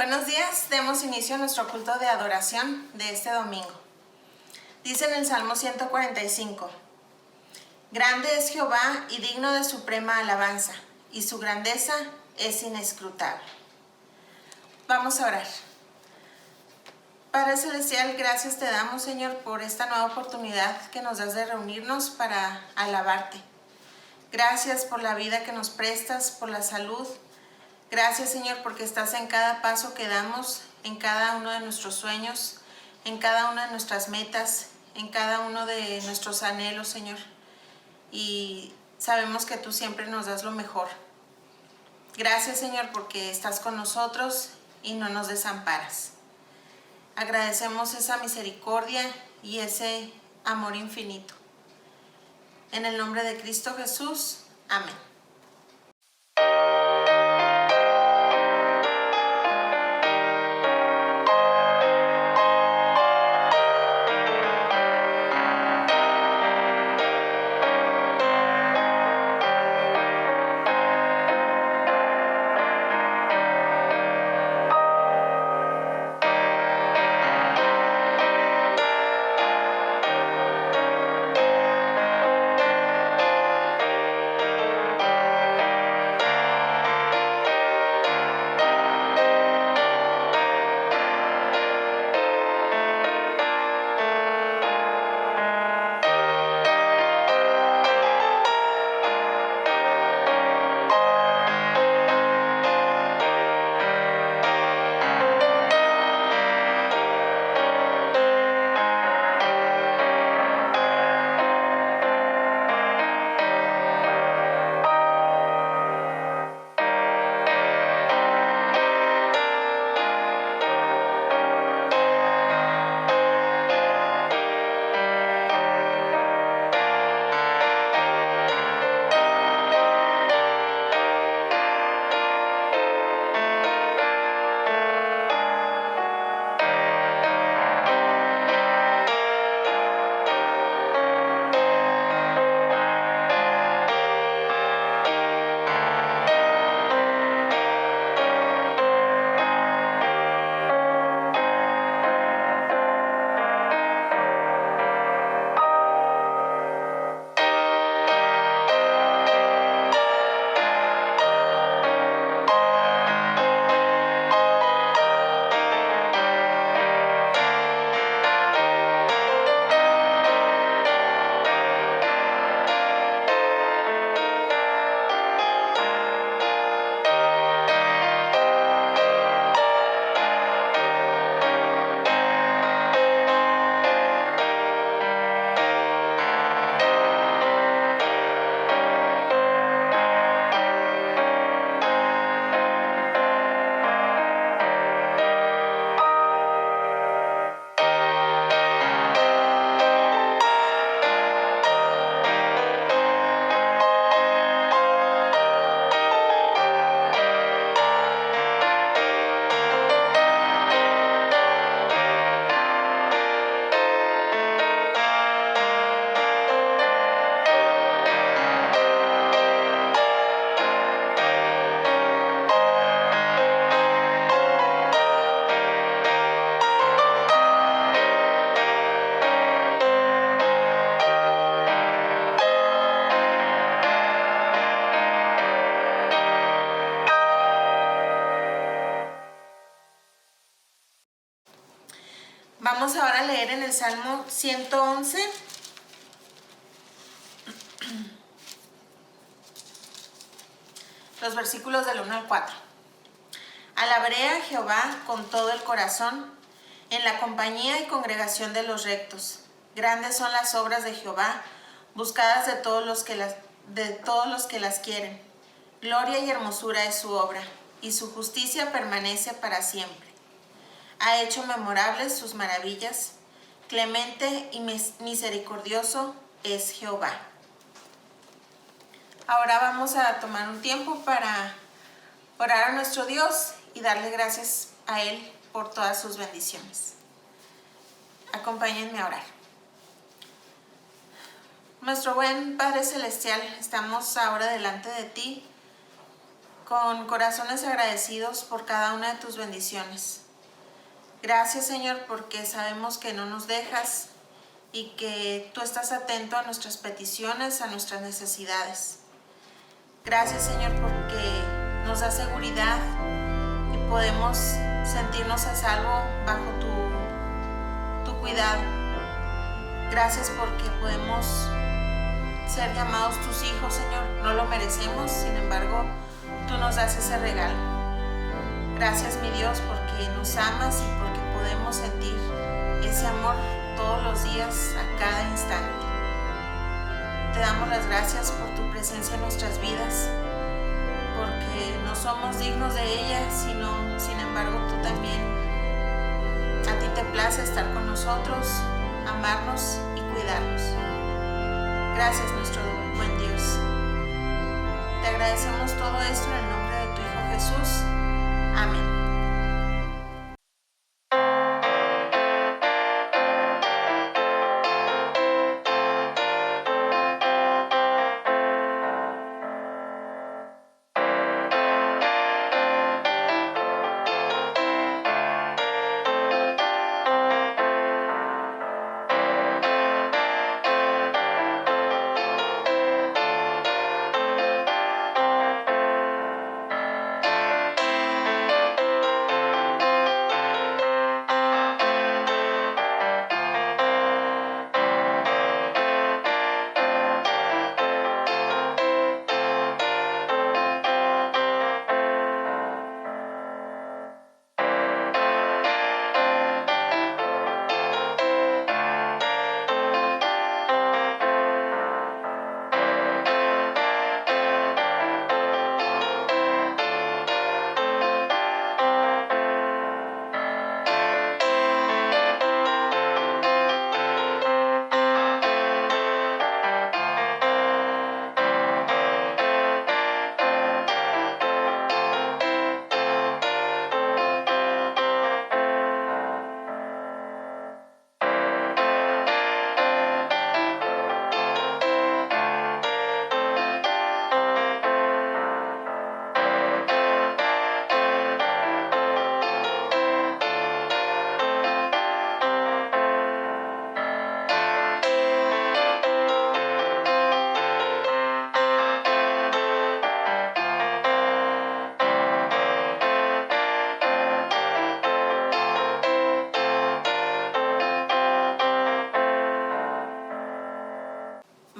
Buenos días, demos inicio a nuestro culto de adoración de este domingo. Dice en el Salmo 145: Grande es Jehová y digno de suprema alabanza, y su grandeza es inescrutable. Vamos a orar. Padre Celestial, gracias te damos, Señor, por esta nueva oportunidad que nos das de reunirnos para alabarte. Gracias por la vida que nos prestas, por la salud. Gracias, Señor, porque estás en cada paso que damos, en cada uno de nuestros sueños, en cada una de nuestras metas, en cada uno de nuestros anhelos, Señor. Y sabemos que tú siempre nos das lo mejor. Gracias, Señor, porque estás con nosotros y no nos desamparas. Agradecemos esa misericordia y ese amor infinito. En el nombre de Cristo Jesús. Amén. Vamos ahora a leer en el Salmo 111, los versículos del 1 al 4. Alabaré a Jehová con todo el corazón, en la compañía y congregación de los rectos. Grandes son las obras de Jehová, buscadas de todos los que las quieren. Gloria y hermosura es su obra, y su justicia permanece para siempre. Ha hecho memorables sus maravillas. Clemente y misericordioso es Jehová. Ahora vamos a tomar un tiempo para orar a nuestro Dios y darle gracias a Él por todas sus bendiciones. Acompáñenme a orar. Nuestro buen Padre Celestial, estamos ahora delante de ti con corazones agradecidos por cada una de tus bendiciones. Gracias, Señor, porque sabemos que no nos dejas y que tú estás atento a nuestras peticiones, a nuestras necesidades. Gracias, Señor, porque nos da seguridad y podemos sentirnos a salvo bajo tu cuidado. Gracias porque podemos ser llamados tus hijos, Señor. No lo merecemos, sin embargo, tú nos das ese regalo. Gracias, mi Dios, porque nos amas y porque podemos sentir ese amor todos los días, a cada instante. Te damos las gracias por tu presencia en nuestras vidas, porque no somos dignos de ella, sino, sin embargo, tú también, a ti te place estar con nosotros, amarnos y cuidarnos. Gracias, nuestro buen Dios. Te agradecemos todo esto en el nombre de tu Hijo Jesús. Amén.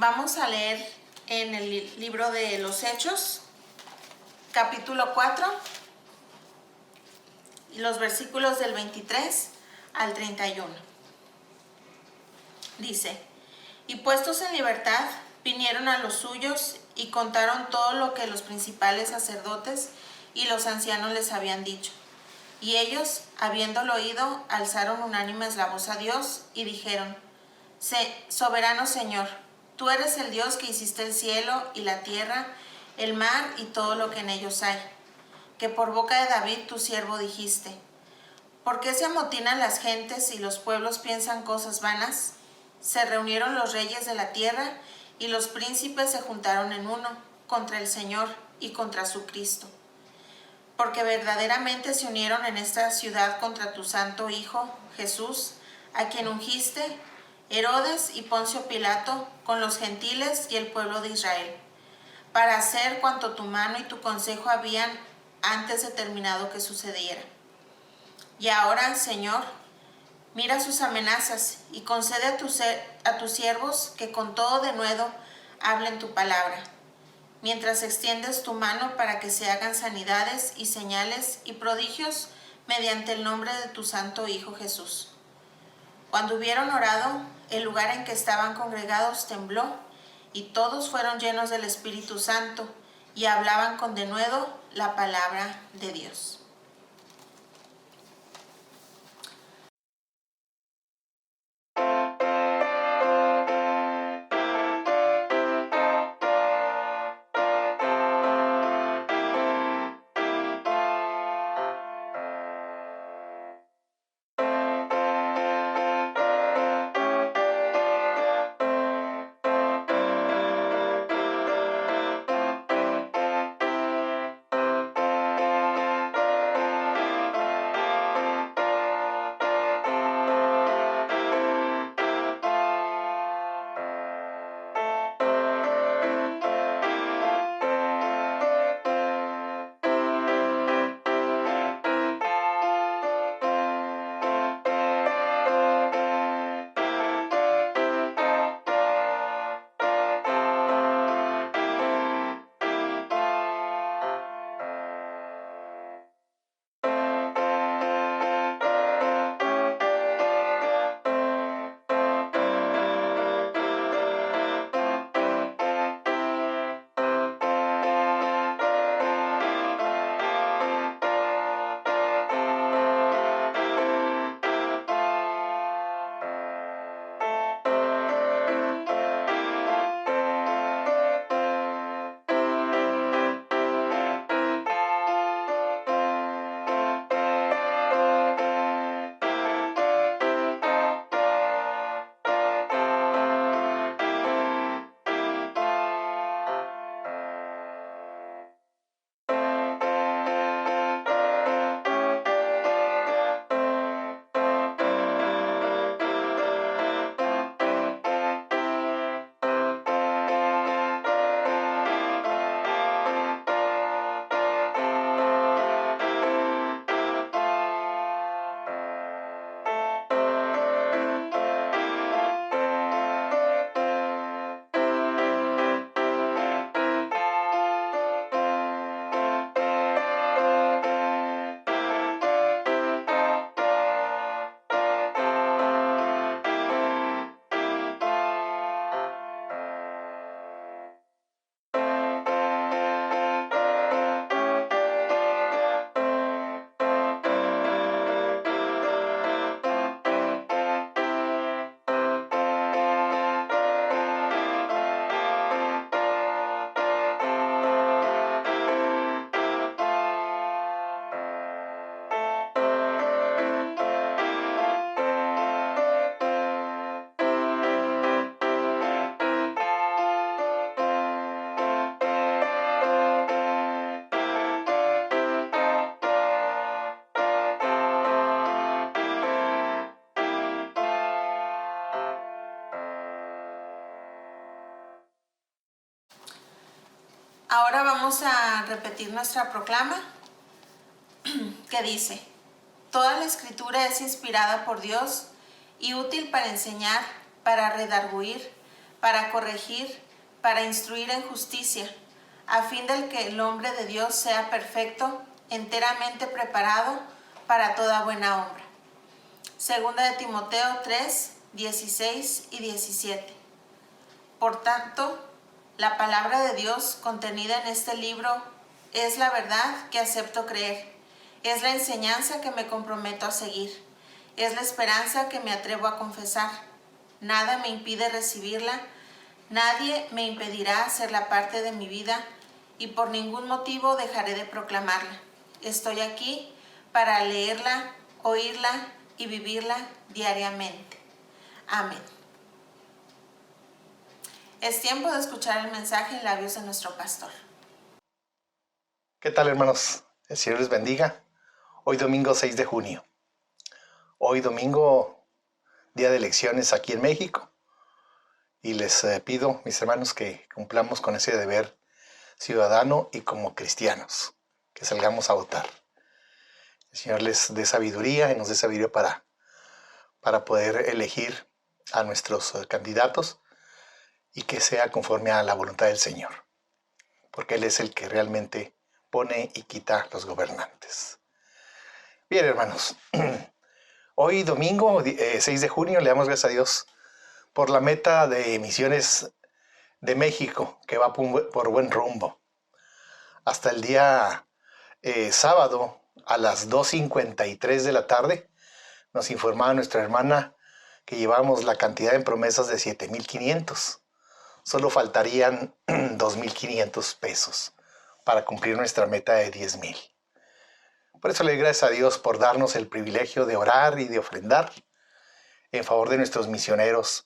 Vamos a leer en el libro de los Hechos, capítulo 4, y los versículos del 23 al 31. Dice: y puestos en libertad, vinieron a los suyos y contaron todo lo que los principales sacerdotes y los ancianos les habían dicho. Y ellos, habiéndolo oído, alzaron unánimes la voz a Dios y dijeron: Soberano Señor, tú eres el Dios que hiciste el cielo y la tierra, el mar y todo lo que en ellos hay, que por boca de David tu siervo dijiste: ¿por qué se amotinan las gentes y los pueblos piensan cosas vanas? Se reunieron los reyes de la tierra y los príncipes se juntaron en uno contra el Señor y contra su Cristo. Porque verdaderamente se unieron en esta ciudad contra tu santo Hijo, Jesús, a quien ungiste, Herodes y Poncio Pilato, con los gentiles y el pueblo de Israel, para hacer cuanto tu mano y tu consejo habían antes determinado que sucediera. Y ahora, Señor, mira sus amenazas y concede a tus siervos que con todo denuedo hablen tu palabra, mientras extiendes tu mano para que se hagan sanidades y señales y prodigios mediante el nombre de tu santo Hijo Jesús. Cuando hubieron orado, el lugar en que estaban congregados tembló, y todos fueron llenos del Espíritu Santo y hablaban con denuedo la palabra de Dios. Ahora vamos a repetir nuestra proclama que dice: toda la escritura es inspirada por Dios y útil para enseñar, para redarguir, para corregir, para instruir en justicia, a fin de que el hombre de Dios sea perfecto, enteramente preparado para toda buena obra. Segunda de Timoteo 3, 16 y 17. Por tanto, la palabra de Dios contenida en este libro es la verdad que acepto creer, es la enseñanza que me comprometo a seguir, es la esperanza que me atrevo a confesar. Nada me impide recibirla, nadie me impedirá hacerla parte de mi vida y por ningún motivo dejaré de proclamarla. Estoy aquí para leerla, oírla y vivirla diariamente. Amén. Es tiempo de escuchar el mensaje en labios de nuestro pastor. ¿Qué tal, hermanos? El Señor les bendiga. Hoy domingo 6 de junio. Hoy domingo, día de elecciones aquí en México. Y les pido, mis hermanos, que cumplamos con ese deber ciudadano y como cristianos, que salgamos a votar. El Señor les dé sabiduría y nos dé sabiduría para poder elegir a nuestros candidatos y que sea conforme a la voluntad del Señor, porque Él es el que realmente pone y quita los gobernantes. Bien, hermanos, hoy domingo 6 de junio le damos gracias a Dios por la meta de emisiones de México, que va por buen rumbo. Hasta el día sábado a las 2:53 de la tarde nos informaba nuestra hermana que llevamos la cantidad en promesas de 7,500. Solo faltarían 2,500 pesos para cumplir nuestra meta de 10,000. Por eso le doy gracias a Dios por darnos el privilegio de orar y de ofrendar en favor de nuestros misioneros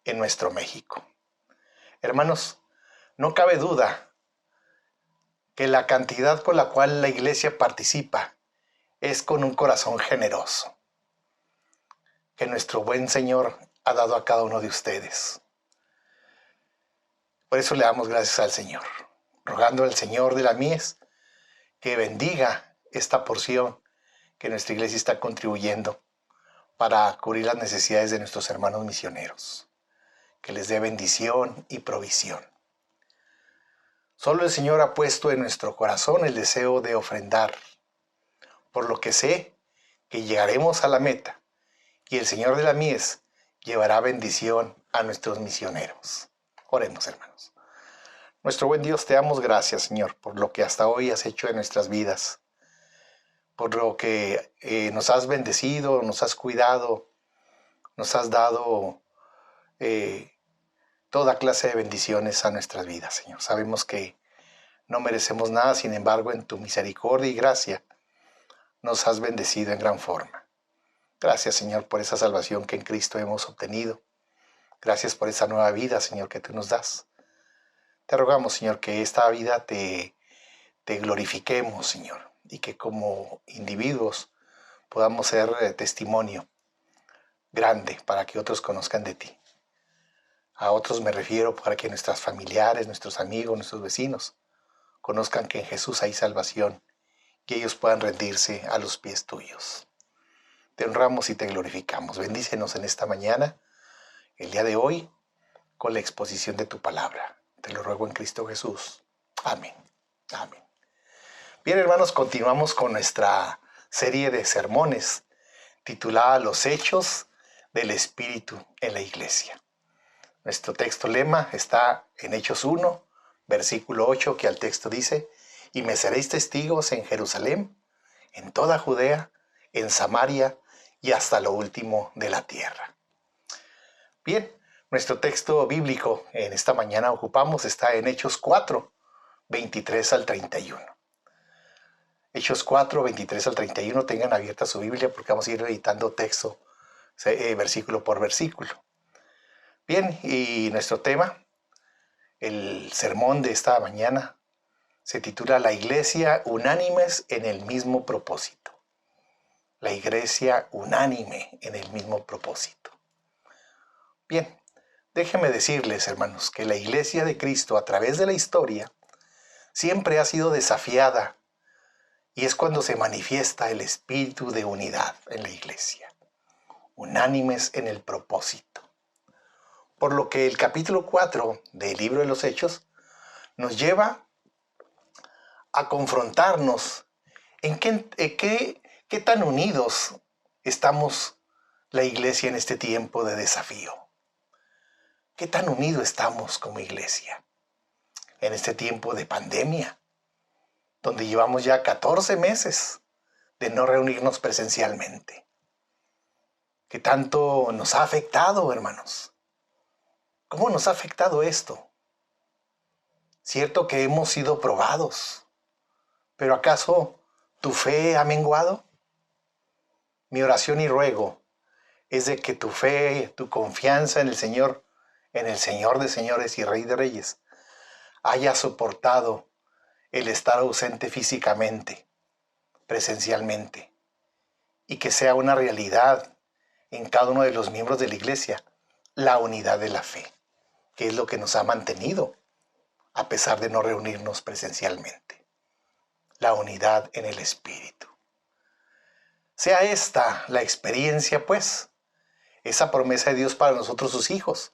en nuestro México. Hermanos, no cabe duda que la cantidad con la cual la iglesia participa es con un corazón generoso, que nuestro buen Señor ha dado a cada uno de ustedes. Por eso le damos gracias al Señor, rogando al Señor de la mies que bendiga esta porción que nuestra iglesia está contribuyendo para cubrir las necesidades de nuestros hermanos misioneros, que les dé bendición y provisión. Solo el Señor ha puesto en nuestro corazón el deseo de ofrendar, por lo que sé que llegaremos a la meta y el Señor de la mies llevará bendición a nuestros misioneros. Oremos, hermanos. Nuestro buen Dios, te damos gracias, Señor, por lo que hasta hoy has hecho en nuestras vidas, por lo que nos has bendecido, nos has cuidado, nos has dado toda clase de bendiciones a nuestras vidas, Señor. Sabemos que no merecemos nada, sin embargo, en tu misericordia y gracia nos has bendecido en gran forma. Gracias, Señor, por esa salvación que en Cristo hemos obtenido. Gracias por esa nueva vida, Señor, que tú nos das. Te rogamos, Señor, que esta vida te glorifiquemos, Señor, y que como individuos podamos ser testimonio grande para que otros conozcan de ti. A otros me refiero para que nuestras familiares, nuestros amigos, nuestros vecinos conozcan que en Jesús hay salvación y ellos puedan rendirse a los pies tuyos. Te honramos y te glorificamos. Bendícenos en esta mañana, el día de hoy, con la exposición de tu palabra. Te lo ruego en Cristo Jesús. Amén. Amén. Bien, hermanos, continuamos con nuestra serie de sermones titulada Los Hechos del Espíritu en la Iglesia. Nuestro texto lema está en Hechos 1, versículo 8, que al texto dice: y me seréis testigos en Jerusalén, en toda Judea, en Samaria y hasta lo último de la tierra. Bien, nuestro texto bíblico en esta mañana ocupamos está en Hechos 4, 23 al 31. Hechos 4, 23 al 31, tengan abierta su Biblia porque vamos a ir editando texto versículo por versículo. Bien, y nuestro tema, el sermón de esta mañana, se titula La Iglesia unánimes en el mismo propósito. La Iglesia unánime en el mismo propósito. Bien, déjenme decirles, hermanos, que la Iglesia de Cristo a través de la historia siempre ha sido desafiada y es cuando se manifiesta el espíritu de unidad en la iglesia, unánimes en el propósito. Por lo que el capítulo 4 del libro de los Hechos nos lleva a confrontarnos en qué tan unidos estamos la iglesia en este tiempo de desafío. ¿Qué tan unidos estamos como iglesia en este tiempo de pandemia, donde llevamos ya 14 meses de no reunirnos presencialmente? ¿Qué tanto nos ha afectado, hermanos? ¿Cómo nos ha afectado esto? Cierto que hemos sido probados, pero ¿acaso tu fe ha menguado? Mi oración y ruego es de que tu fe, tu confianza en el Señor de señores y Rey de reyes, haya soportado el estar ausente físicamente, presencialmente, y que sea una realidad en cada uno de los miembros de la iglesia la unidad de la fe, que es lo que nos ha mantenido a pesar de no reunirnos presencialmente. La unidad en el Espíritu. Sea esta la experiencia, pues, esa promesa de Dios para nosotros sus hijos,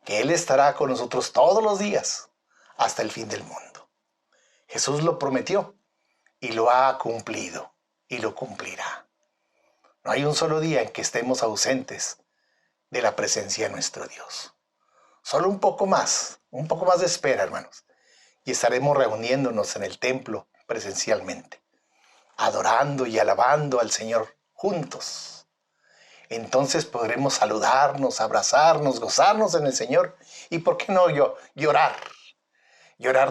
que Él estará con nosotros todos los días hasta el fin del mundo. Jesús lo prometió y lo ha cumplido y lo cumplirá. No hay un solo día en que estemos ausentes de la presencia de nuestro Dios. Solo un poco más de espera, hermanos, y estaremos reuniéndonos en el templo presencialmente, adorando y alabando al Señor juntos. Entonces podremos saludarnos, abrazarnos, gozarnos en el Señor y, ¿por qué no llorar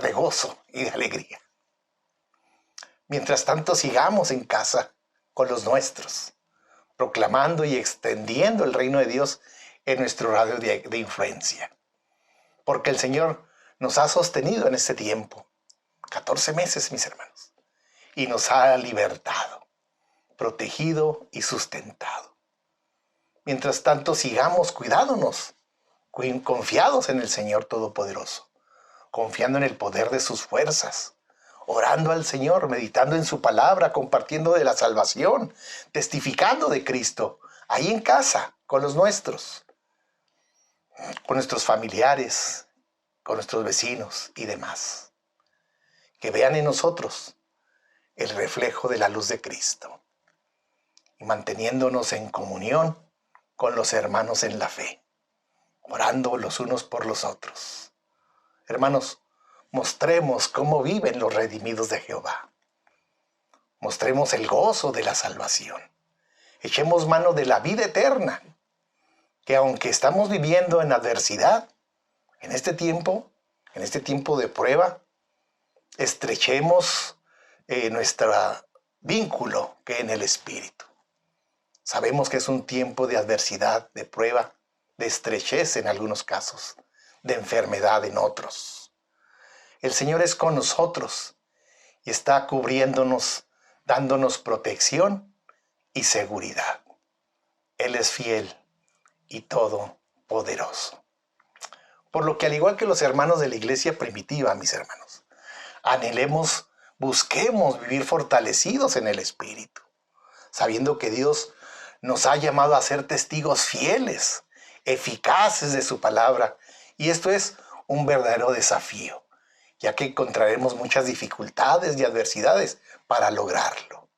de gozo y de alegría? Mientras tanto, sigamos en casa con los nuestros, proclamando y extendiendo el reino de Dios en nuestro radio de influencia. Porque el Señor nos ha sostenido en este tiempo, 14 meses, mis hermanos, y nos ha libertado, protegido y sustentado. Mientras tanto, sigamos cuidándonos, confiados en el Señor Todopoderoso, confiando en el poder de sus fuerzas, orando al Señor, meditando en su palabra, compartiendo de la salvación, testificando de Cristo, ahí en casa, con los nuestros, con nuestros familiares, con nuestros vecinos y demás. Que vean en nosotros el reflejo de la luz de Cristo y manteniéndonos en comunión con los hermanos en la fe, orando los unos por los otros. Hermanos, mostremos cómo viven los redimidos de Jehová. Mostremos el gozo de la salvación. Echemos mano de la vida eterna, que aunque estamos viviendo en adversidad, en este tiempo de prueba, estrechemos nuestro vínculo que en el Espíritu. Sabemos que es un tiempo de adversidad, de prueba, de estrechez en algunos casos, de enfermedad en otros. El Señor es con nosotros y está cubriéndonos, dándonos protección y seguridad. Él es fiel y todopoderoso. Por lo que, al igual que los hermanos de la iglesia primitiva, mis hermanos, anhelemos, busquemos vivir fortalecidos en el Espíritu, sabiendo que Dios nos ha llamado a ser testigos fieles, eficaces de su palabra. Y esto es un verdadero desafío, ya que encontraremos muchas dificultades y adversidades para lograrlo.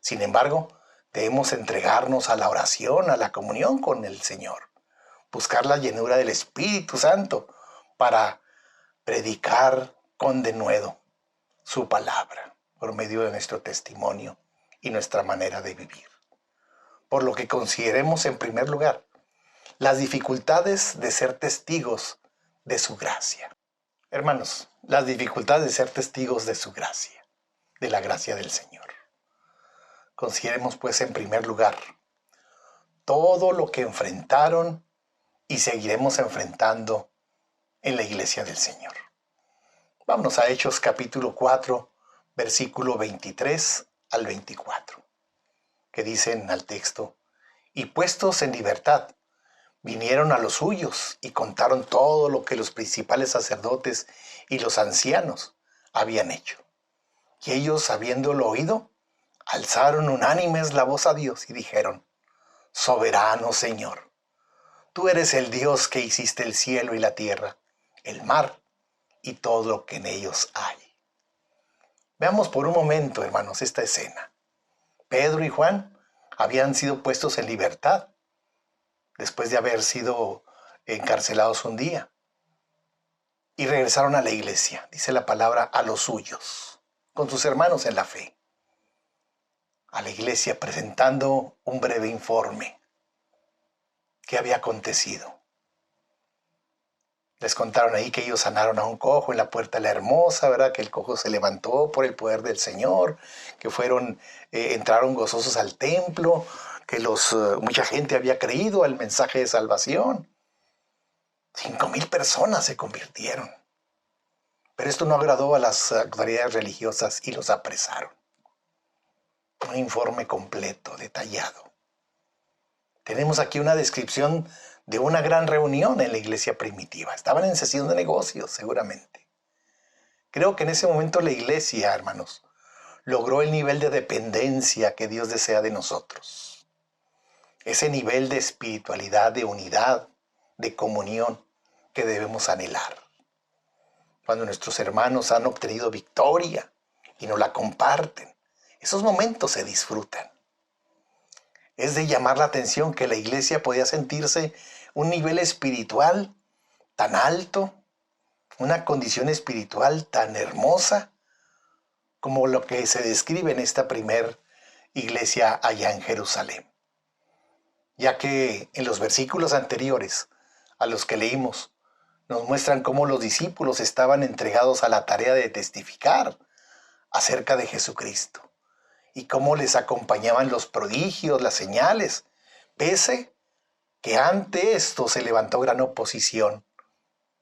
Sin embargo, debemos entregarnos a la oración, a la comunión con el Señor, buscar la llenura del Espíritu Santo para predicar con denuedo su palabra por medio de nuestro testimonio y nuestra manera de vivir. Por lo que consideremos en primer lugar las dificultades de ser testigos de su gracia. Hermanos, las dificultades de ser testigos de su gracia, de la gracia del Señor. Consideremos pues en primer lugar todo lo que enfrentaron y seguiremos enfrentando en la iglesia del Señor. Vámonos a Hechos capítulo 4, versículo 23 al 24. Que dicen al texto: y puestos en libertad, vinieron a los suyos y contaron todo lo que los principales sacerdotes y los ancianos habían hecho. Y ellos, habiéndolo oído, alzaron unánimes la voz a Dios y dijeron: Soberano Señor, tú eres el Dios que hiciste el cielo y la tierra, el mar y todo lo que en ellos hay. Veamos por un momento, hermanos, esta escena. Pedro y Juan habían sido puestos en libertad después de haber sido encarcelados un día. Y regresaron a la iglesia, dice la palabra, a los suyos, con sus hermanos en la fe. A la iglesia presentando un breve informe. ¿Qué había acontecido? Les contaron ahí que ellos sanaron a un cojo en la puerta de la Hermosa, ¿verdad? Que el cojo se levantó por el poder del Señor, que entraron gozosos al templo, que mucha gente había creído al mensaje de salvación. 5,000 personas se convirtieron. Pero esto no agradó a las autoridades religiosas y los apresaron. Un informe completo, detallado. Tenemos aquí una descripción de una gran reunión en la iglesia primitiva. Estaban en sesión de negocios, seguramente. Creo que en ese momento la iglesia, hermanos, logró el nivel de dependencia que Dios desea de nosotros. Ese nivel de espiritualidad, de unidad, de comunión que debemos anhelar. Cuando nuestros hermanos han obtenido victoria y nos la comparten, esos momentos se disfrutan. Es de llamar la atención que la iglesia podía sentirse un nivel espiritual tan alto, una condición espiritual tan hermosa, como lo que se describe en esta primer iglesia allá en Jerusalén. Ya que en los versículos anteriores a los que leímos, nos muestran cómo los discípulos estaban entregados a la tarea de testificar acerca de Jesucristo y cómo les acompañaban los prodigios, las señales, pese que ante esto se levantó gran oposición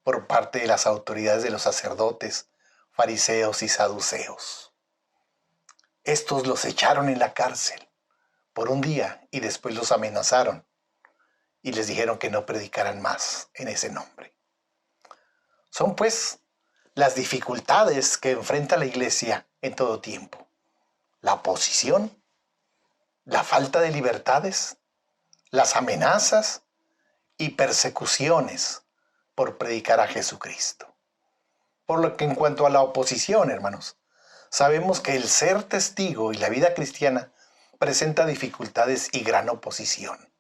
por parte de las autoridades de los sacerdotes, fariseos y saduceos. Estos los echaron en la cárcel por un día y después los amenazaron y les dijeron que no predicaran más en ese nombre. Son pues las dificultades que enfrenta la iglesia en todo tiempo. La oposición, la falta de libertades, las amenazas y persecuciones por predicar a Jesucristo. Por lo que en cuanto a la oposición, hermanos, sabemos que el ser testigo y la vida cristiana presenta dificultades y gran oposición,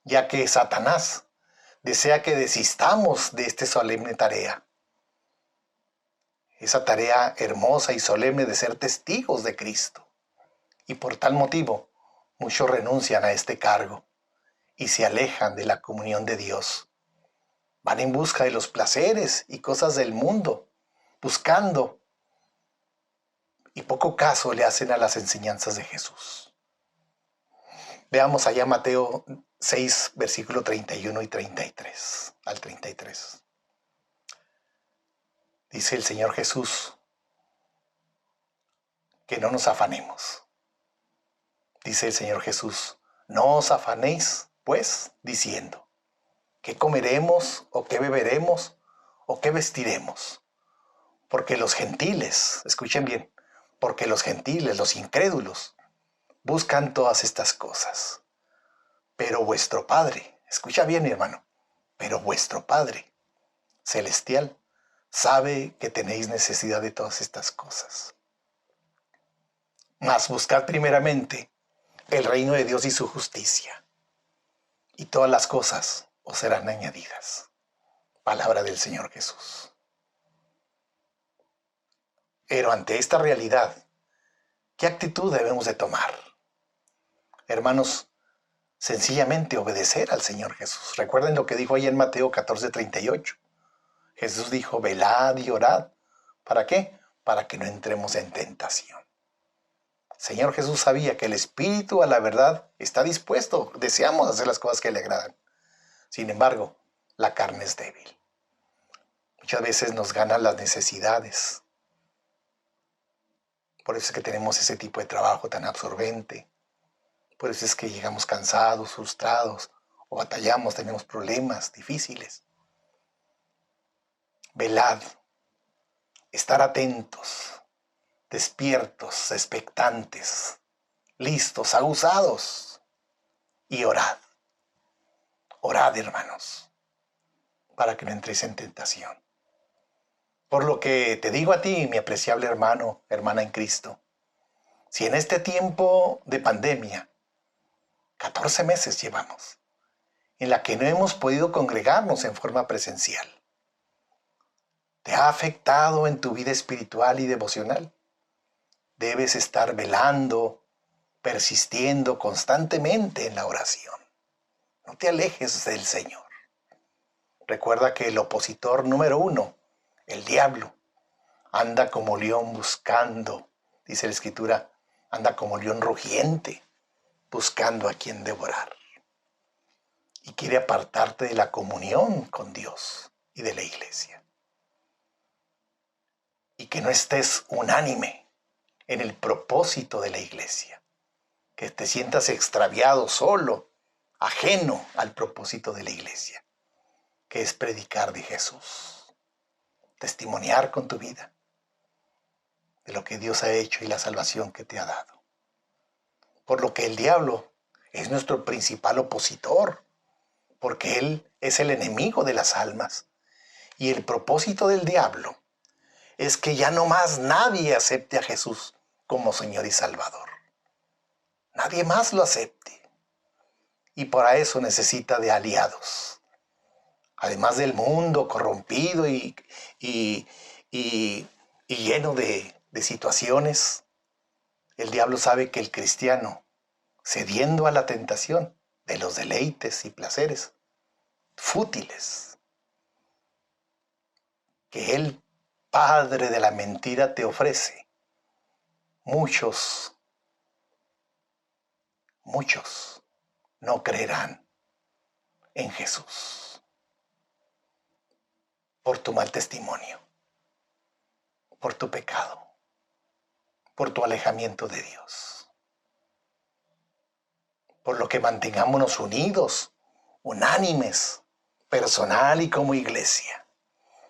ya que Satanás desea que desistamos de esta solemne tarea. Esa tarea hermosa y solemne de ser testigos de Cristo. Y por tal motivo, muchos renuncian a este cargo y se alejan de la comunión de Dios. Van en busca de los placeres y cosas del mundo, buscando, y poco caso le hacen a las enseñanzas de Jesús. Veamos allá Mateo 6, versículo 31 y 33, al 33. Dice el Señor Jesús que no nos afanemos. Dice el Señor Jesús: no os afanéis, pues, diciendo, ¿qué comeremos o qué beberemos o qué vestiremos? Porque los gentiles, escuchen bien, porque los gentiles, los incrédulos, buscan todas estas cosas. Pero vuestro Padre, escucha bien, mi hermano, pero vuestro Padre celestial sabe que tenéis necesidad de todas estas cosas. Mas buscad primeramente el reino de Dios y su justicia, y todas las cosas os serán añadidas. Palabra del Señor Jesús. Pero ante esta realidad, ¿qué actitud debemos de tomar? Hermanos, sencillamente obedecer al Señor Jesús. Recuerden lo que dijo ahí en Mateo 14:38. Jesús dijo: velad y orad. ¿Para qué? Para que no entremos en tentación. Señor Jesús sabía que el espíritu a la verdad está dispuesto. Deseamos hacer las cosas que le agradan. Sin embargo, la carne es débil. Muchas veces nos ganan las necesidades. Por eso es que tenemos ese tipo de trabajo tan absorbente. Por eso es que llegamos cansados, frustrados, o batallamos, tenemos problemas difíciles. Velad. estar atentos, despiertos, expectantes, listos, aguzados, y orad. Orad, hermanos, para que no entréis en tentación. Por lo que te digo a ti, mi apreciable hermano, hermana en Cristo, si en este tiempo de pandemia, 14 meses llevamos, en la que no hemos podido congregarnos en forma presencial, ¿te ha afectado en tu vida espiritual y devocional? Debes estar velando, persistiendo constantemente en la oración. No te alejes del Señor. Recuerda que el opositor número 1, el diablo, anda como león buscando, dice la Escritura, anda como león rugiente, buscando a quien devorar. Y quiere apartarte de la comunión con Dios y de la iglesia. Y que no estés unánime en el propósito de la iglesia. Que te sientas extraviado, solo, ajeno al propósito de la iglesia, que es predicar de Jesús, testimoniar con tu vida de lo que Dios ha hecho y la salvación que te ha dado. Por lo que el diablo es nuestro principal opositor, porque él es el enemigo de las almas. Y el propósito del diablo es que ya no más nadie acepte a Jesús como Señor y Salvador. Nadie más lo acepte. Y para eso necesita de aliados. Además del mundo corrompido y lleno de situaciones, el diablo sabe que el cristiano, cediendo a la tentación de los deleites y placeres fútiles, que el padre de la mentira te ofrece, muchos no creerán en Jesús por tu mal testimonio, por tu pecado, por tu alejamiento de Dios. Por lo que mantengámonos unidos, unánimes, personal y como iglesia.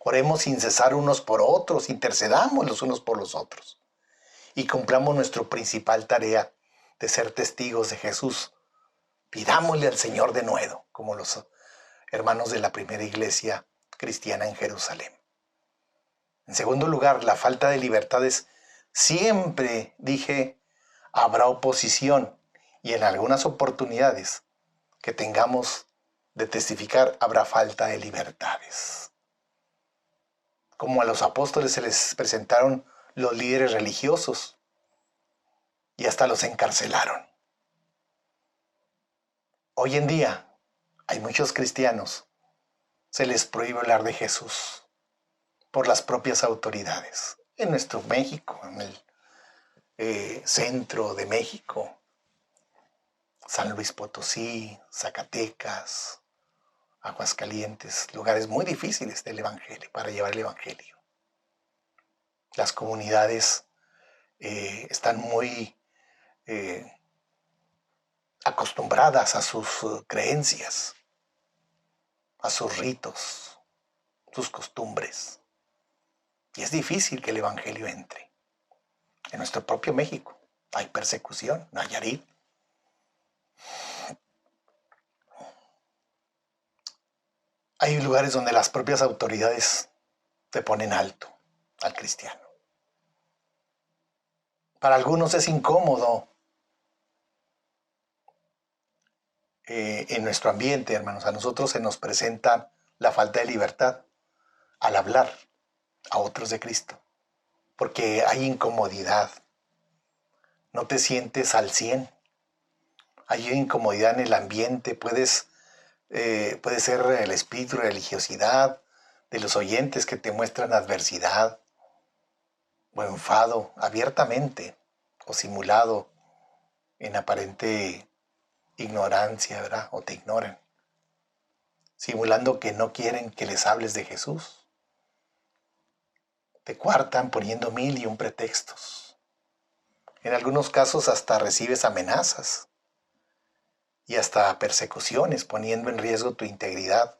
Oremos sin cesar unos por otros, intercedamos los unos por los otros y cumplamos nuestra principal tarea de ser testigos de Jesús. Pidámosle al Señor de nuevo, como los hermanos de la primera iglesia cristiana en Jerusalén. En segundo lugar, la falta de libertades. Siempre dije, habrá oposición y en algunas oportunidades que tengamos de testificar habrá falta de libertades. Como a los apóstoles se les presentaron los líderes religiosos y hasta los encarcelaron. Hoy en día hay muchos cristianos, se les prohíbe hablar de Jesús por las propias autoridades. En nuestro México, en el centro de México, San Luis Potosí, Zacatecas, Aguascalientes, lugares muy difíciles del evangelio, para llevar el evangelio. Las comunidades están muy acostumbradas a sus creencias, a sus ritos, sus costumbres. Y es difícil que el evangelio entre. En nuestro propio México hay persecución, Nayarit. Hay lugares donde las propias autoridades te ponen alto al cristiano. Para algunos es incómodo en nuestro ambiente, hermanos. A nosotros se nos presenta la falta de libertad al hablar a otros de Cristo, porque hay incomodidad. No te sientes al 100. Hay incomodidad en el ambiente. Puede ser el espíritu de religiosidad de los oyentes que te muestran adversidad o enfado abiertamente o simulado en aparente ignorancia, ¿verdad? O te ignoran, simulando que no quieren que les hables de Jesús. Te coartan poniendo 1001 pretextos. En algunos casos hasta recibes amenazas y hasta persecuciones, poniendo en riesgo tu integridad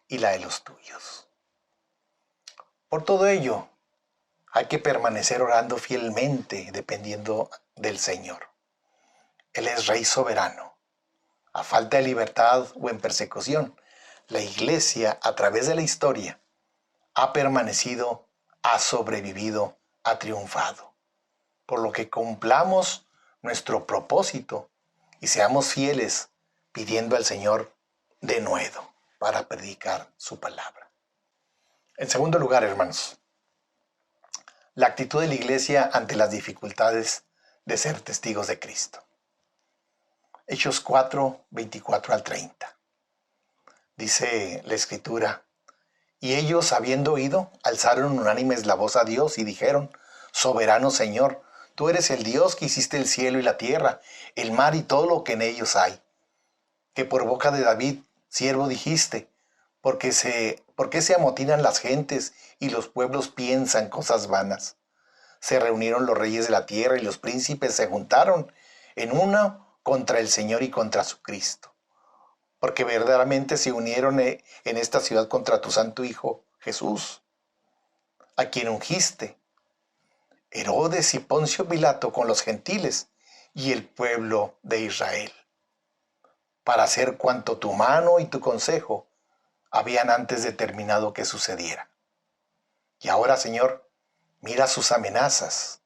y la de los tuyos. Por todo ello, Hay que permanecer orando fielmente, dependiendo del Señor. Él es Rey soberano. A falta de libertad o en persecución, la Iglesia, a través de la historia, ha permanecido, ha sobrevivido, ha triunfado. Por lo que cumplamos nuestro propósito y seamos fieles pidiendo al Señor denuedo para predicar su palabra. En segundo lugar, hermanos, la actitud de la Iglesia ante las dificultades de ser testigos de Cristo. Hechos 4, 24 al 30. Dice la Escritura: y ellos, habiendo oído, alzaron unánimes la voz a Dios y dijeron: soberano Señor, tú eres el Dios que hiciste el cielo y la tierra, el mar y todo lo que en ellos hay. Que por boca de David, siervo, dijiste: ¿por qué se amotinan las gentes y los pueblos piensan cosas vanas? Se reunieron los reyes de la tierra y los príncipes se juntaron en uno contra el Señor y contra su Cristo. Porque verdaderamente se unieron en esta ciudad contra tu santo Hijo Jesús, a quien ungiste, Herodes y Poncio Pilato con los gentiles y el pueblo de Israel, para hacer cuanto tu mano y tu consejo habían antes determinado que sucediera. Y ahora, Señor, mira sus amenazas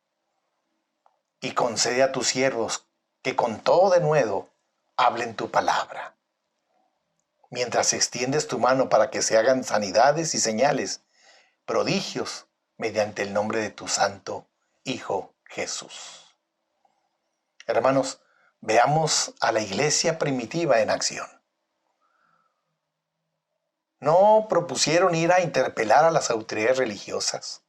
y concede a tus siervos que con todo denuedo hablen tu palabra. Mientras extiendes tu mano para que se hagan sanidades y señales, prodigios, mediante el nombre de tu santo Hijo Jesús. Hermanos, veamos a la iglesia primitiva en acción. No propusieron ir a interpelar a las autoridades religiosas.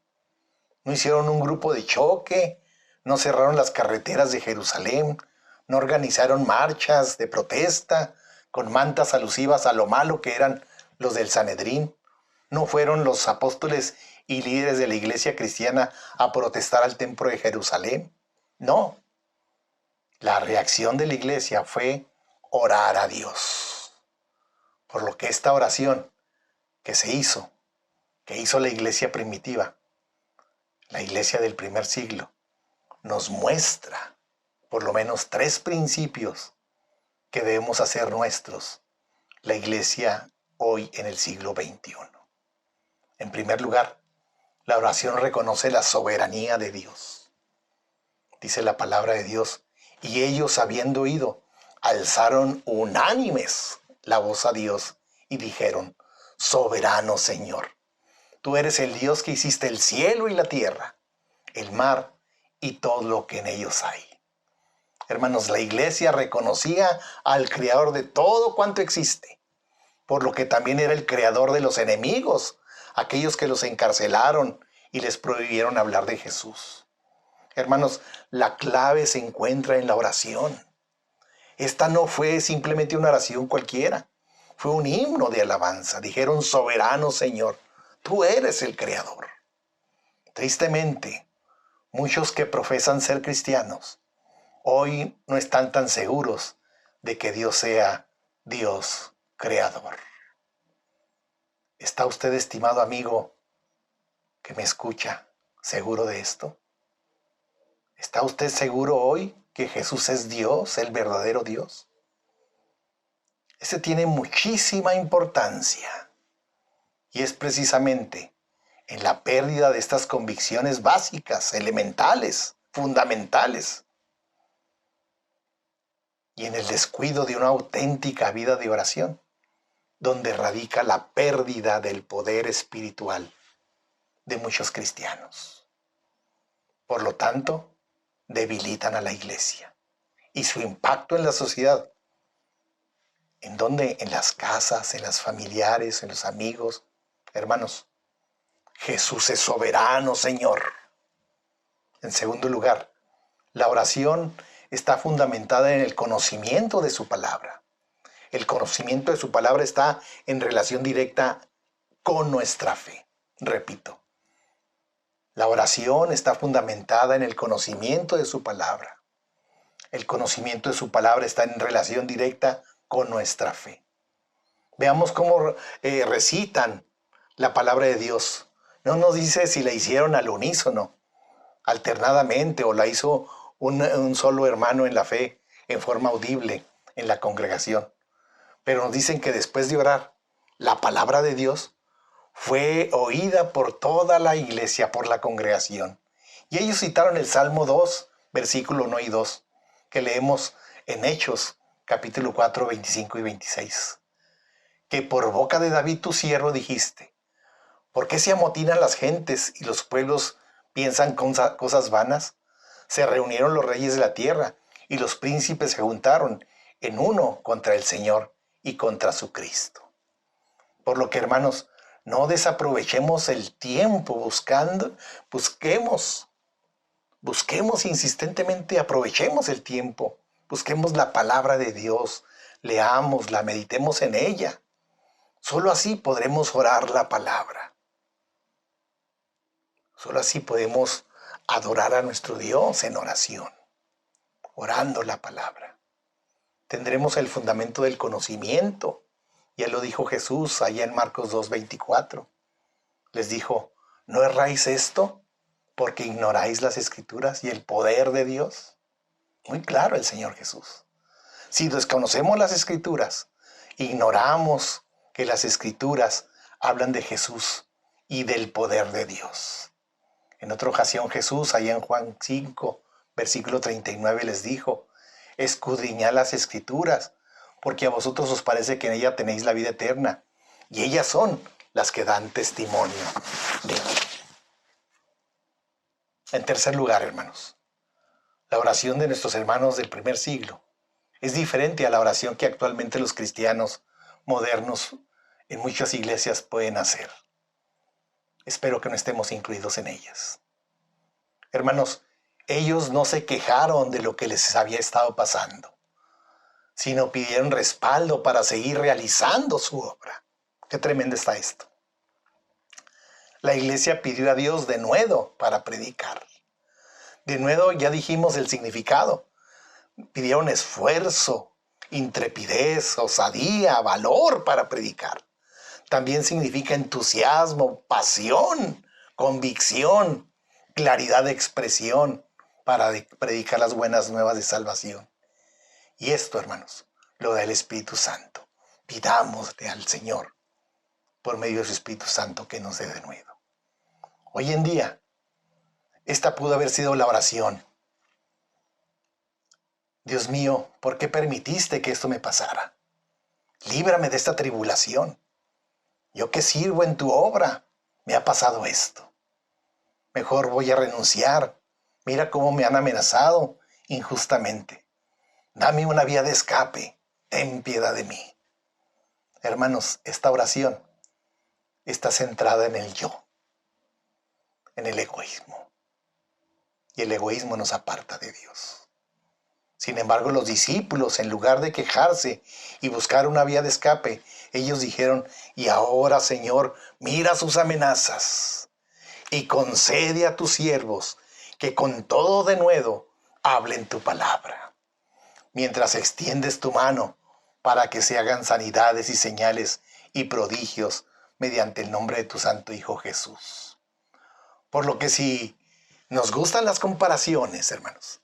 No hicieron un grupo de choque, no cerraron las carreteras de Jerusalén, no organizaron marchas de protesta con mantas alusivas a lo malo que eran los del Sanedrín. No fueron los apóstoles y líderes de la iglesia cristiana a protestar al templo de Jerusalén. No. La reacción de la iglesia fue orar a Dios. Por lo que esta oración que hizo la iglesia primitiva, la iglesia del primer siglo, nos muestra por lo menos 3 principios que debemos hacer nuestros, la iglesia hoy en el siglo XXI. En primer lugar, la oración reconoce la soberanía de Dios. Dice la palabra de Dios: y ellos, habiendo oído, alzaron unánimes la voz a Dios y dijeron: soberano Señor, tú eres el Dios que hiciste el cielo y la tierra, el mar y todo lo que en ellos hay. Hermanos, la iglesia reconocía al creador de todo cuanto existe, por lo que también era el creador de los enemigos, aquellos que los encarcelaron y les prohibieron hablar de Jesús. Hermanos, la clave se encuentra en la oración. Esta no fue simplemente una oración cualquiera, fue un himno de alabanza. Dijeron: soberano Señor, tú eres el creador. Tristemente, muchos que profesan ser cristianos hoy no están tan seguros de que Dios sea Dios creador. ¿Está usted, estimado amigo que me escucha, seguro de esto? ¿Está usted seguro hoy que Jesús es Dios, el verdadero Dios? Ese tiene muchísima importancia y es precisamente en la pérdida de estas convicciones básicas, elementales, fundamentales, y en el descuido de una auténtica vida de oración, donde radica la pérdida del poder espiritual de muchos cristianos. Por lo tanto, debilitan a la iglesia y su impacto en la sociedad. ¿En dónde? En las casas, en las familiares, en los amigos. Hermanos, Jesús es soberano, Señor. En segundo lugar, la oración está fundamentada en el conocimiento de su palabra. El conocimiento de su palabra está en relación directa con nuestra fe. Repito, la oración está fundamentada en el conocimiento de su palabra. El conocimiento de su palabra está en relación directa con nuestra fe. Veamos cómo recitan la palabra de Dios. No nos dice si la hicieron al unísono, alternadamente, o la hizo un solo hermano en la fe, en forma audible, en la congregación. Pero nos dicen que después de orar, la palabra de Dios fue oída por toda la iglesia, por la congregación. Y ellos citaron el Salmo 2, versículo 1 y 2, que leemos en Hechos, capítulo 4, 25 y 26. Que por boca de David tu siervo dijiste, ¿por qué se amotinan las gentes y los pueblos piensan cosas vanas? Se reunieron los reyes de la tierra y los príncipes se juntaron en uno contra el Señor y contra su Cristo. Por lo que, hermanos, no desaprovechemos el tiempo busquemos insistentemente, aprovechemos el tiempo, busquemos la palabra de Dios, leámosla, meditemos en ella. Solo así podremos orar la palabra. Solo así podemos adorar a nuestro Dios en oración, orando la palabra. Tendremos el fundamento del conocimiento. Ya lo dijo Jesús allá en Marcos 2:24. Les dijo, ¿no erráis esto porque ignoráis las Escrituras y el poder de Dios? Muy claro el Señor Jesús. Si desconocemos las Escrituras, ignoramos que las Escrituras hablan de Jesús y del poder de Dios. En otra ocasión Jesús, allá en Juan 5, versículo 39, les dijo, escudriñad las Escrituras, porque a vosotros os parece que en ella tenéis la vida eterna, y ellas son las que dan testimonio de mí. En tercer lugar, hermanos, la oración de nuestros hermanos del primer siglo es diferente a la oración que actualmente los cristianos modernos en muchas iglesias pueden hacer. Espero que no estemos incluidos en ellas. Hermanos, ellos no se quejaron de lo que les había estado pasando, sino pidieron respaldo para seguir realizando su obra. Qué tremendo está esto. La iglesia pidió a Dios denuedo para predicar. Denuedo ya dijimos el significado. Pidieron esfuerzo, intrepidez, osadía, valor para predicar. También significa entusiasmo, pasión, convicción, claridad de expresión para predicar las buenas nuevas de salvación. Y esto, hermanos, lo da el Espíritu Santo. Pidámosle al Señor, por medio de su Espíritu Santo, que nos dé denuedo. Hoy en día, esta pudo haber sido la oración. Dios mío, ¿por qué permitiste que esto me pasara? Líbrame de esta tribulación. Yo que sirvo en tu obra, me ha pasado esto. Mejor voy a renunciar. Mira cómo me han amenazado injustamente. Dame una vía de escape. Ten piedad de mí. Hermanos, esta oración está centrada en el yo, en el egoísmo. Y el egoísmo nos aparta de Dios. Sin embargo, los discípulos, en lugar de quejarse y buscar una vía de escape, ellos dijeron, y ahora, Señor, mira sus amenazas y concede a tus siervos que con todo denuedo hablen tu palabra, mientras extiendes tu mano para que se hagan sanidades y señales y prodigios mediante el nombre de tu Santo Hijo Jesús. Por lo que si nos gustan las comparaciones, hermanos,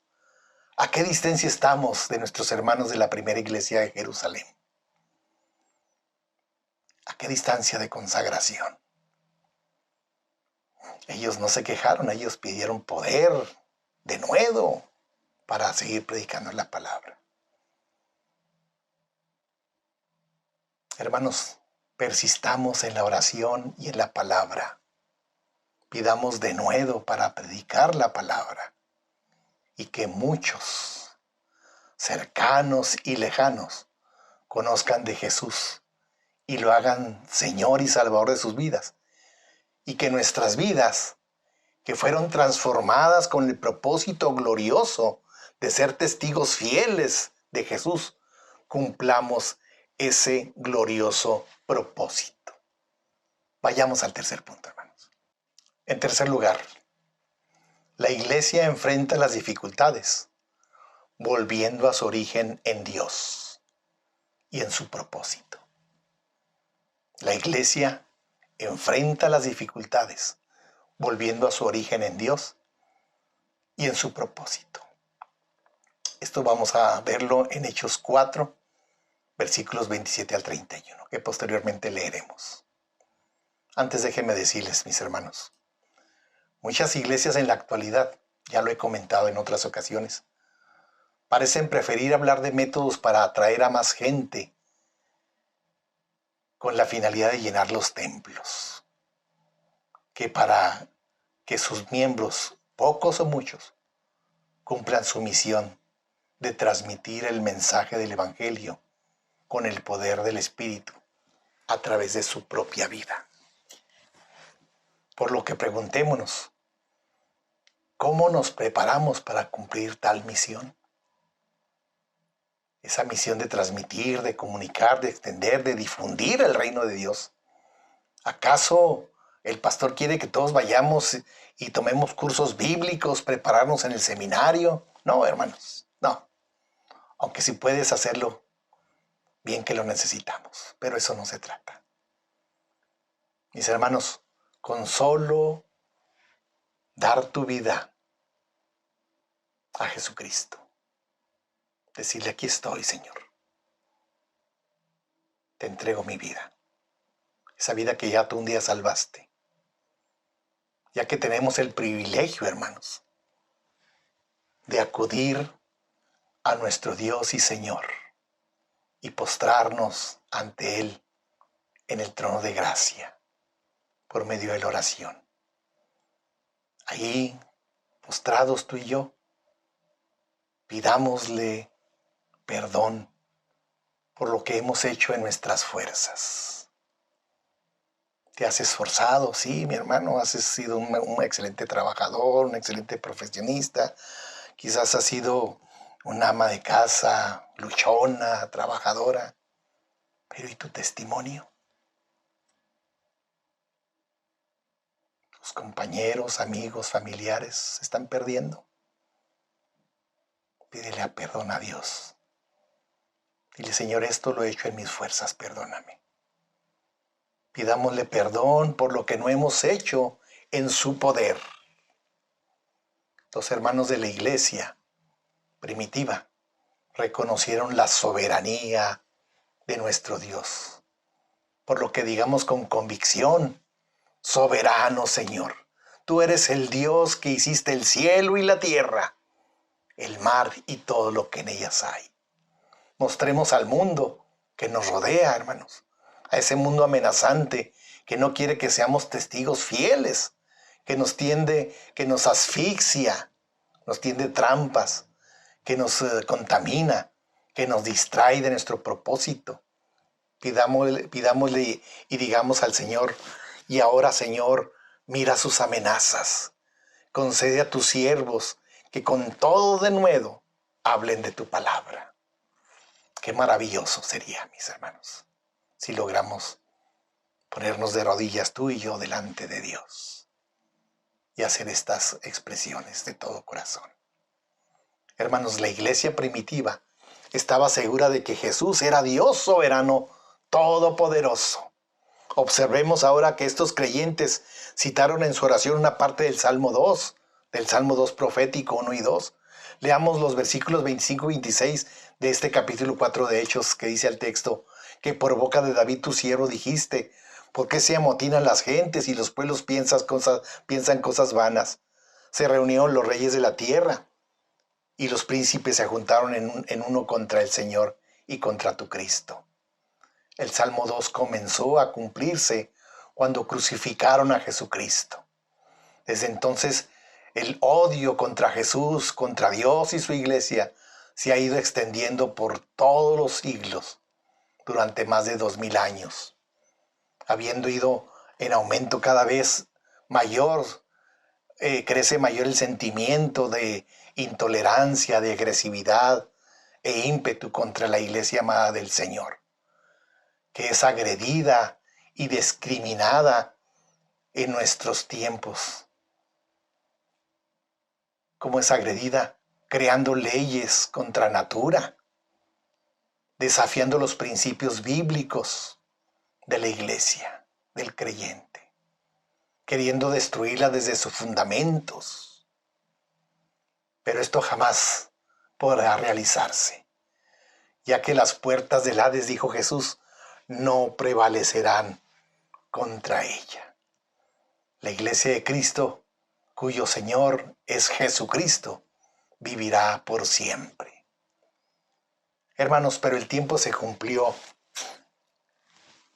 ¿a qué distancia estamos de nuestros hermanos de la primera iglesia de Jerusalén? ¿A qué distancia de consagración? Ellos no se quejaron, ellos pidieron poder, denuedo, para seguir predicando la palabra. Hermanos, persistamos en la oración y en la palabra. Pidamos denuedo para predicar la palabra y que muchos, cercanos y lejanos, conozcan de Jesús y lo hagan Señor y Salvador de sus vidas. Y que nuestras vidas, que fueron transformadas con el propósito glorioso de ser testigos fieles de Jesús, cumplamos ese glorioso propósito. Vayamos al tercer punto, hermanos. En tercer lugar, la iglesia enfrenta las dificultades, volviendo a su origen en Dios y en su propósito. La iglesia enfrenta las dificultades, volviendo a su origen en Dios y en su propósito. Esto vamos a verlo en Hechos 4, versículos 27 al 31, que posteriormente leeremos. Antes déjenme decirles, mis hermanos, muchas iglesias en la actualidad, ya lo he comentado en otras ocasiones, parecen preferir hablar de métodos para atraer a más gente con la finalidad de llenar los templos, que para que sus miembros, pocos o muchos, cumplan su misión de transmitir el mensaje del Evangelio con el poder del Espíritu a través de su propia vida. Por lo que preguntémonos, ¿cómo nos preparamos para cumplir tal misión? Esa misión de transmitir, de comunicar, de extender, de difundir el reino de Dios. ¿Acaso el pastor quiere que todos vayamos y tomemos cursos bíblicos, prepararnos en el seminario? No, hermanos, no. Aunque si puedes hacerlo, bien que lo necesitamos, pero eso no se trata. Mis hermanos, con solo dar tu vida a Jesucristo, decirle: aquí estoy, Señor, te entrego mi vida, esa vida que ya tú un día salvaste, ya que tenemos el privilegio, hermanos, de acudir a nuestro Dios y Señor y postrarnos ante Él en el trono de gracia por medio de la oración. Ahí, postrados tú y yo, pidámosle perdón por lo que hemos hecho en nuestras fuerzas. Te has esforzado, sí, mi hermano, has sido un excelente trabajador, un excelente profesionista. Quizás has sido una ama de casa, luchona, trabajadora. Pero ¿y tu testimonio? Tus compañeros, amigos, familiares se están perdiendo. Pídele perdón a Dios. Dile: Señor, esto lo he hecho en mis fuerzas, perdóname. Pidámosle perdón por lo que no hemos hecho en su poder. Los hermanos de la iglesia primitiva reconocieron la soberanía de nuestro Dios, por lo que digamos con convicción: soberano Señor, tú eres el Dios que hiciste el cielo y la tierra, el mar y todo lo que en ellas hay. Mostremos al mundo que nos rodea, hermanos, a ese mundo amenazante que no quiere que seamos testigos fieles, que nos tiende, que nos asfixia, nos tiende trampas, que nos contamina, que nos distrae de nuestro propósito. Pidámosle y digamos al Señor: y ahora, Señor, mira sus amenazas. Concede a tus siervos que con todo denuedo hablen de tu palabra. Qué maravilloso sería, mis hermanos, si logramos ponernos de rodillas tú y yo delante de Dios y hacer estas expresiones de todo corazón. Hermanos, la iglesia primitiva estaba segura de que Jesús era Dios soberano, todopoderoso. Observemos ahora que estos creyentes citaron en su oración una parte del Salmo 2 profético 1 y 2. Leamos los versículos 25 y 26 de este capítulo 4 de Hechos, que dice el texto: que por boca de David tu siervo dijiste: ¿por qué se amotinan las gentes y los pueblos piensan cosas vanas? Se reunieron los reyes de la tierra y los príncipes se juntaron en uno contra el Señor y contra tu Cristo. El Salmo 2 comenzó a cumplirse cuando crucificaron a Jesucristo. Desde entonces, el odio contra Jesús, contra Dios y su iglesia, se ha ido extendiendo por todos los siglos, durante más de 2000 años, habiendo ido en aumento cada vez mayor. Crece mayor el sentimiento de intolerancia, de agresividad e ímpetu contra la iglesia amada del Señor, que es agredida y discriminada en nuestros tiempos. Como es agredida, creando leyes contra natura, desafiando los principios bíblicos de la iglesia, del creyente. queriendo destruirla desde sus fundamentos. Pero esto jamás podrá realizarse, ya que las puertas del Hades, dijo Jesús, no prevalecerán contra ella. La iglesia de Cristo, cuyo Señor es Jesucristo, vivirá por siempre. Hermanos, pero el tiempo se cumplió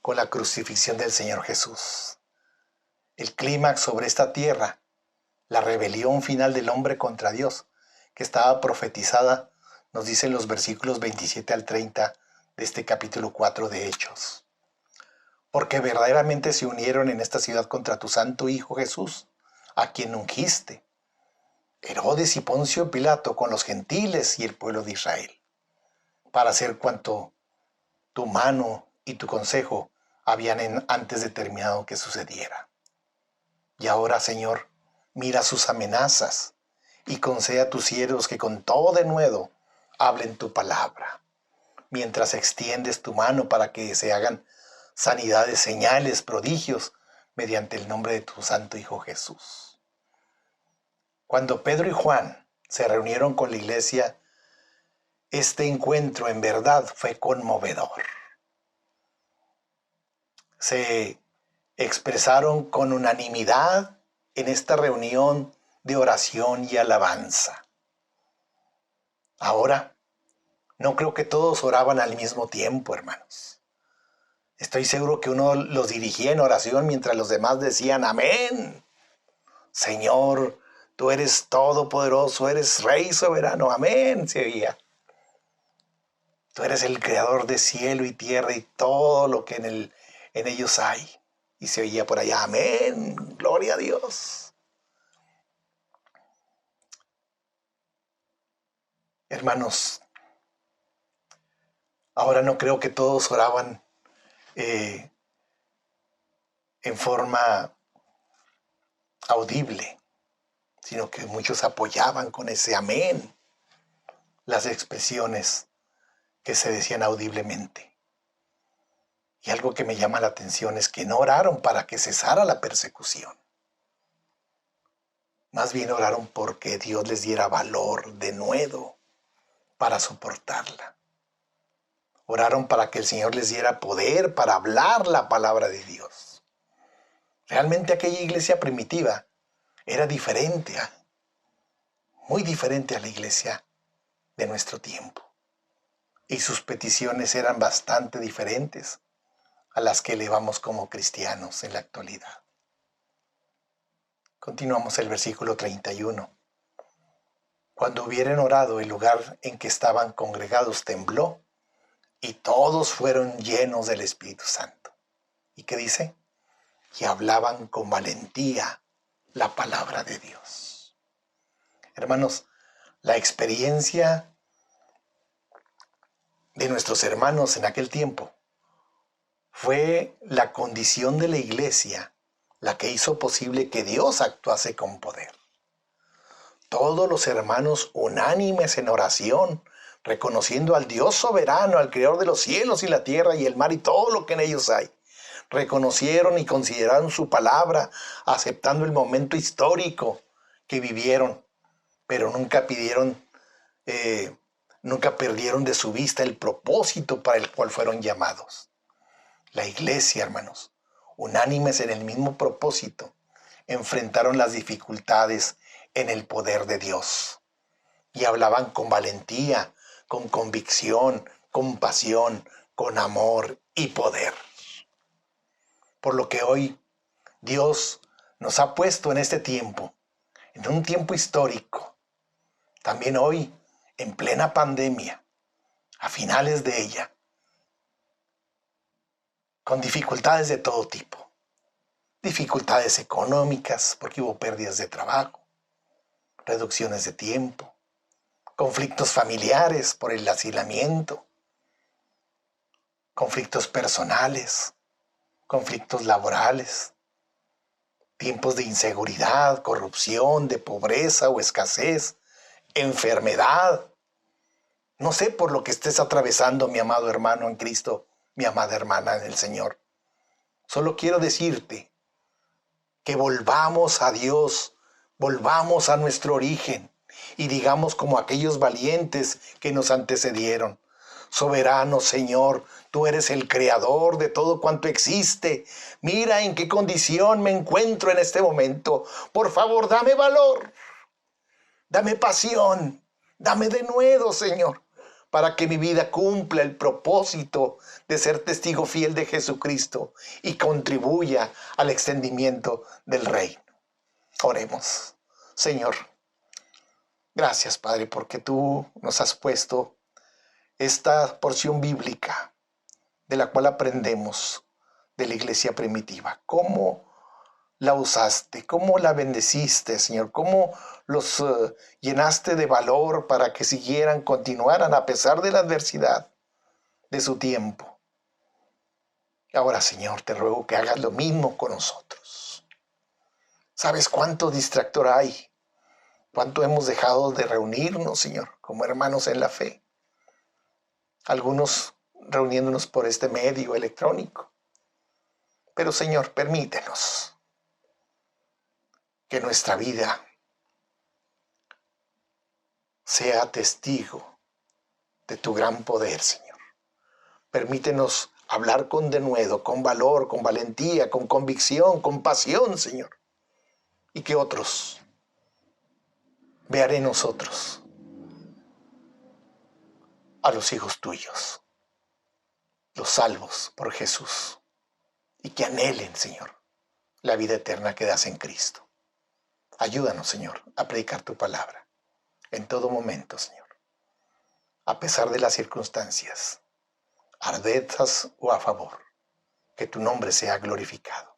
con la crucifixión del Señor Jesús. El clímax sobre esta tierra, la rebelión final del hombre contra Dios, que estaba profetizada, nos dicen los versículos 27 al 30 de este capítulo 4 de Hechos. Porque verdaderamente se unieron en esta ciudad contra tu santo Hijo Jesús, a quien ungiste, Herodes y Poncio Pilato, con los gentiles y el pueblo de Israel, para hacer cuanto tu mano y tu consejo habían antes determinado que sucediera. Y ahora, Señor, mira sus amenazas y concede a tus siervos que con todo denuedo hablen tu palabra, mientras extiendes tu mano para que se hagan sanidades, señales, prodigios, mediante el nombre de tu santo Hijo Jesús. Cuando Pedro y Juan se reunieron con la iglesia, este encuentro en verdad fue conmovedor. Se expresaron con unanimidad en esta reunión de oración y alabanza. Ahora, no creo que todos oraban al mismo tiempo, hermanos. Estoy seguro que uno los dirigía en oración mientras los demás decían amén. Señor, tú eres todopoderoso, eres Rey soberano, amén, se oía. Tú eres el creador de cielo y tierra y todo lo que en ellos hay. Y se oía por allá, amén, gloria a Dios. Hermanos, ahora no creo que todos oraban en forma audible, sino que muchos apoyaban con ese amén las expresiones que se decían audiblemente. Y algo que me llama la atención es que no oraron para que cesara la persecución. Más bien oraron porque Dios les diera valor, denuedo, para soportarla. Oraron para que el Señor les diera poder para hablar la palabra de Dios. Realmente aquella iglesia primitiva era diferente, muy diferente a la iglesia de nuestro tiempo. Y sus peticiones eran bastante diferentes a las que elevamos como cristianos en la actualidad. Continuamos el versículo 31. Cuando hubieran orado, el lugar en que estaban congregados tembló y todos fueron llenos del Espíritu Santo. ¿Y qué dice? Y hablaban con valentía la palabra de Dios. Hermanos, la experiencia de nuestros hermanos en aquel tiempo fue la condición de la iglesia la que hizo posible que Dios actuase con poder. Todos los hermanos unánimes en oración, reconociendo al Dios soberano, al Creador de los cielos y la tierra y el mar y todo lo que en ellos hay, reconocieron y consideraron su palabra, aceptando el momento histórico que vivieron, pero nunca perdieron de su vista el propósito para el cual fueron llamados. La iglesia, hermanos, unánimes en el mismo propósito, enfrentaron las dificultades en el poder de Dios y hablaban con valentía, con convicción, con pasión, con amor y poder. Por lo que hoy Dios nos ha puesto en este tiempo, en un tiempo histórico, también hoy en plena pandemia, a finales de ella, con dificultades de todo tipo, dificultades económicas porque hubo pérdidas de trabajo, reducciones de tiempo, conflictos familiares por el hacinamiento, conflictos personales, conflictos laborales, tiempos de inseguridad, corrupción, de pobreza o escasez, enfermedad. No sé por lo que estés atravesando, mi amado hermano en Cristo, mi amada hermana en el Señor. Solo quiero decirte que volvamos a Dios, volvamos a nuestro origen y digamos como aquellos valientes que nos antecedieron: soberano Señor, tú eres el creador de todo cuanto existe. Mira en qué condición me encuentro en este momento. Por favor, dame valor, dame pasión, dame denuedo, Señor, para que mi vida cumpla el propósito de ser testigo fiel de Jesucristo y contribuya al extendimiento del reino. Oremos. Señor, gracias, Padre, porque tú nos has puesto esta porción bíblica de la cual aprendemos de la iglesia primitiva. ¿Cómo la usaste? ¿Cómo la bendeciste, Señor? ¿Cómo los llenaste de valor para que siguieran, continuaran a pesar de la adversidad de su tiempo? Ahora, Señor, te ruego que hagas lo mismo con nosotros. ¿Sabes cuánto distractor hay? ¿Cuánto hemos dejado de reunirnos, Señor, como hermanos en la fe? Algunos reuniéndonos por este medio electrónico. Pero, Señor, permítenos que nuestra vida sea testigo de tu gran poder, Señor. Permítenos hablar con denuedo, con valor, con valentía, con convicción, con pasión, Señor. Y que otros vean en nosotros a los hijos tuyos, los salvos por Jesús, y que anhelen, Señor, la vida eterna que das en Cristo. Ayúdanos, Señor, a predicar tu palabra en todo momento, Señor, a pesar de las circunstancias, adversas o a favor. Que tu nombre sea glorificado.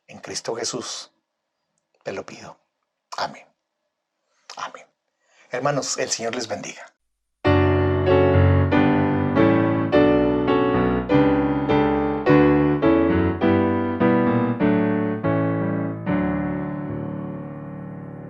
En Cristo Jesús te lo pido. Amén. Amén. Hermanos, el Señor les bendiga.